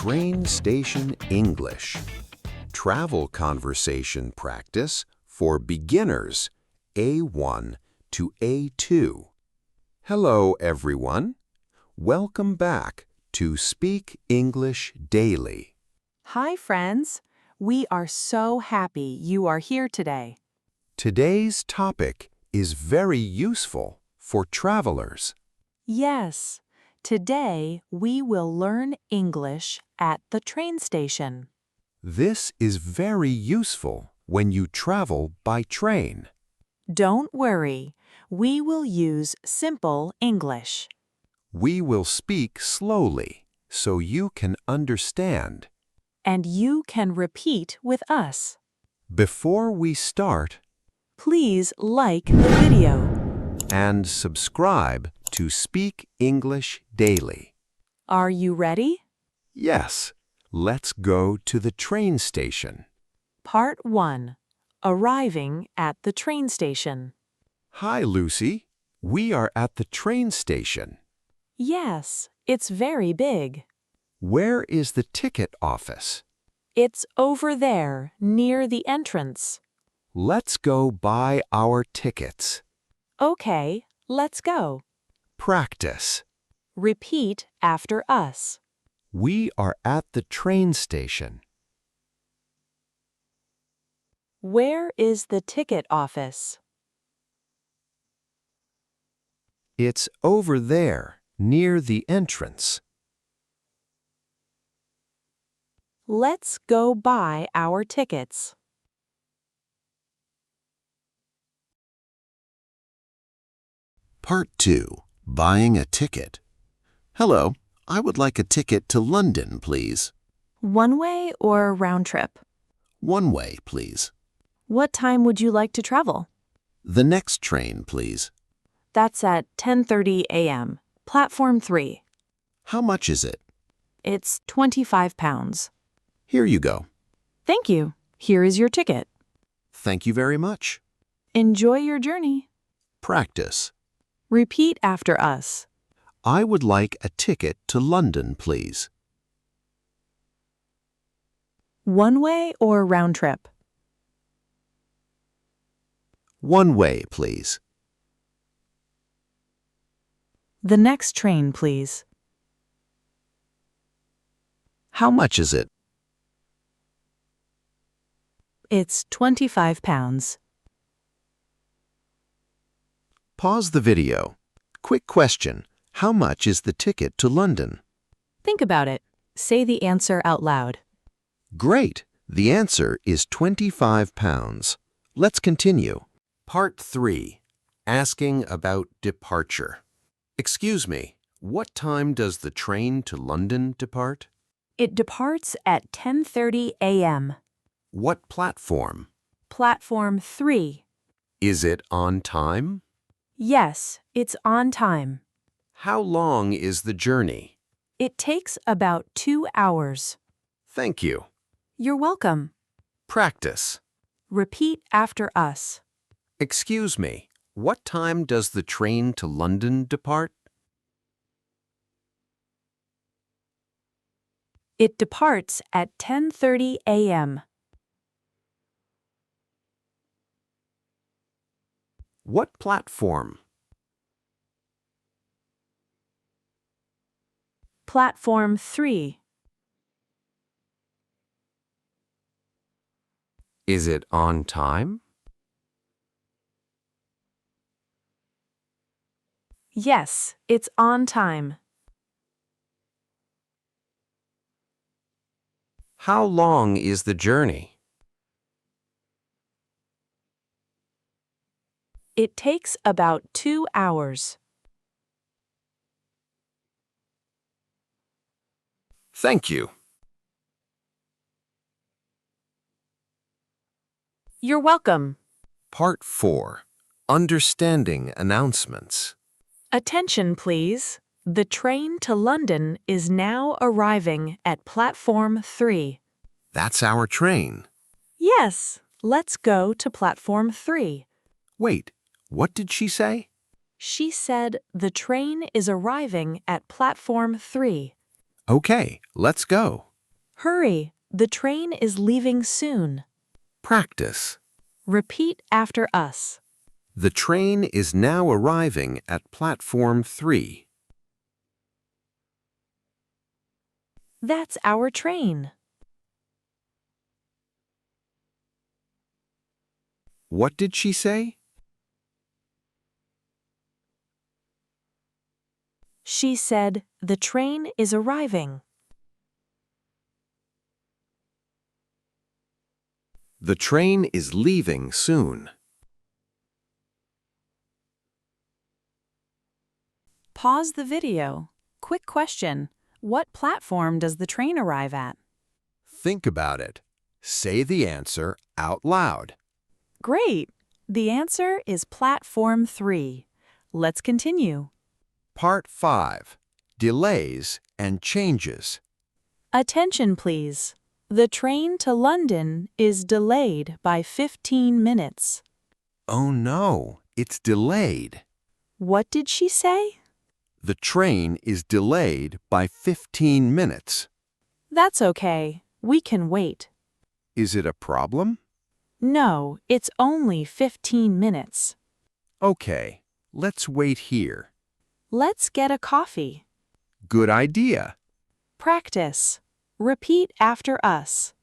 Train Station English. Travel conversation practice for beginners, A1 to A2. Hello, everyone. Welcome back to Speak English Daily. Hi, friends. We are so happy you are here today. Today's topic is very useful for travelers. Yes, today we will learn English at the train station. This is very useful when you travel by train. Don't worry, we will use simple English. We will speak slowly so you can understand. And you can repeat with us. Before we start, Please like the video. and subscribe to Speak English Daily. Are you ready? Yes, let's go to the train station. Part 1. Arriving at the train station. Hi, Lucy. We are at the train station. Yes, it's very big. Where is the ticket office? It's over there, near the entrance. Let's go buy our tickets. Okay, let's go. Practice. Repeat after us. We are at the train station. Where is the ticket office? It's over there, near the entrance. Let's go buy our tickets. Part 2. Buying a ticket. Hello, I would like a ticket to London, please. One way or round trip? One way, please. What time would you like to travel? The next train, please. That's at 10:30 a.m. Platform 3. How much is it? It's £25. Here you go. Thank you. Here is your ticket. Thank you very much. Enjoy your journey. Practice. Repeat after us. I would like a ticket to London, please. One way or round trip? One way, please. The next train, please. How much is it? It's £25. Pause the video. Quick question. How much is the ticket to London? Think about it. Say the answer out loud. Great! The answer is £25. Let's continue. Part 3. Asking about departure. Excuse me, what time does the train to London depart? It departs at 10:30 a.m. What platform? Platform 3. Is it on time? Yes, it's on time. How long is the journey? It takes about 2 hours. Thank you. You're welcome. Practice. Repeat after us. Excuse me, what time does the train to London depart? It departs at 10:30 a.m. What platform? Platform 3. Is it on time? Yes, it's on time. How long is the journey? It takes about 2 hours. Thank you. You're welcome. Part 4. Understanding announcements. Attention, please. The train to London is now arriving at Platform 3. That's our train. Yes, let's go to Platform 3. Wait, what did she say? She said the train is arriving at Platform 3. Okay, let's go. Hurry, the train is leaving soon. Practice. Repeat after us. The train is now arriving at platform 3. That's our train. What did she say? She said, the train is arriving. The train is leaving soon. Pause the video. Quick question. What platform does the train arrive at? Think about it. Say the answer out loud. Great! The answer is Platform 3. Let's continue. Part 5. Delays and changes. Attention, please. The train to London is delayed by 15 minutes. Oh no, it's delayed. What did she say? The train is delayed by 15 minutes. That's okay. We can wait. Is it a problem? No, it's only 15 minutes. Okay, let's wait here. Let's get a coffee. Good idea. Practice. Repeat after us.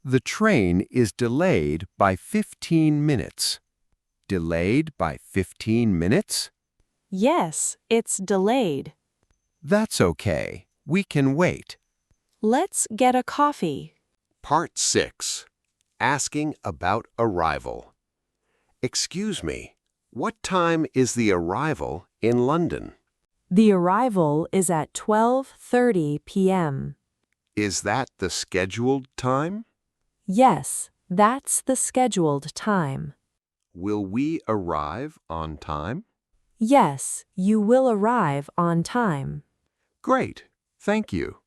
The train is delayed by 15 minutes. Delayed by 15 minutes? Yes, it's delayed. That's okay. We can wait. Let's get a coffee. Part 6. Asking about arrival. Excuse me, what time is the arrival in London? The arrival is at 12:30 p.m. Is that the scheduled time? Yes, that's the scheduled time. Will we arrive on time? Yes, you will arrive on time. Great, thank you.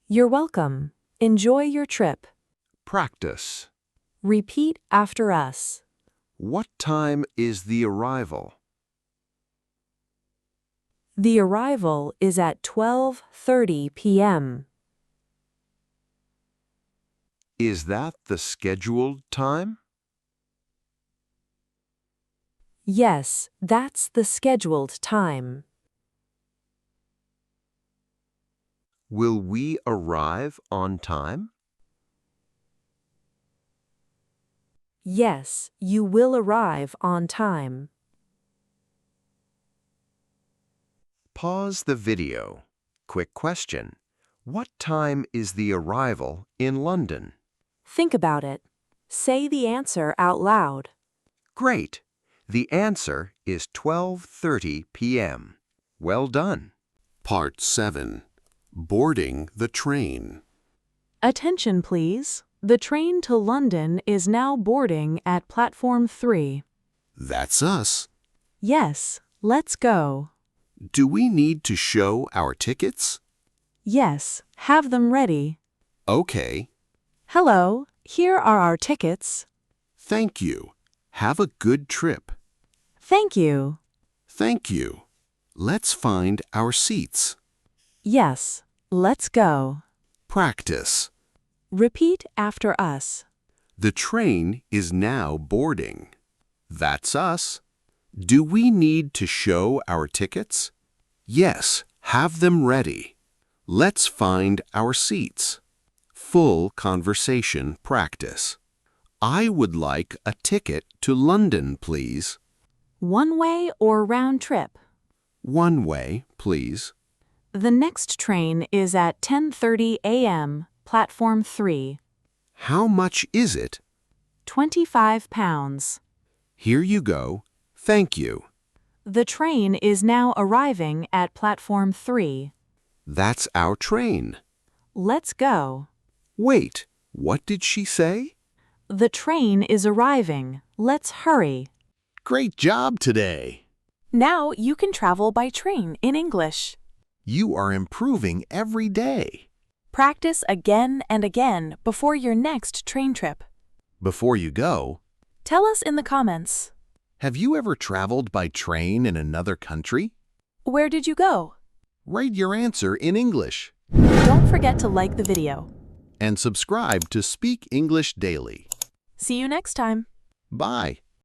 You're welcome. Enjoy your trip. Practice. Repeat after us. What time is the arrival? The arrival is at 12:30 p.m. Is that the scheduled time? Yes, that's the scheduled time. Will we arrive on time? Yes, you will arrive on time. Pause the video. Quick question. What time is the arrival in London? Think about it. Say the answer out loud. Great. The answer is 12:30 p.m. Well done. Part 7. Boarding the train. Attention, please. The train to London is now boarding at platform 3. That's us. Yes, let's go. Do we need to show our tickets? Yes, have them ready. Okay. Hello, here are our tickets. Thank you. Have a good trip. Thank you. Thank you. Let's find our seats. Yes, let's go. Practice. Repeat after us. The train is now boarding. That's us. Do we need to show our tickets? Yes, have them ready. Let's find our seats. Full conversation practice. I would like a ticket to London, please. One way or round trip? One way, please. The next train is at 10:30 a.m., platform 3. How much is it? £25. Here you go. Thank you. The train is now arriving at platform 3. That's our train. Let's go. Wait, what did she say? The train is arriving. Let's hurry. Great job today. Now you can travel by train in English. You are improving every day. Practice again and again before your next train trip. Before you go, Tell us in the comments. have you ever traveled by train in another country? Where did you go? Write your answer in English. Don't forget to like the video. and subscribe to Speak English Daily. See you next time. Bye.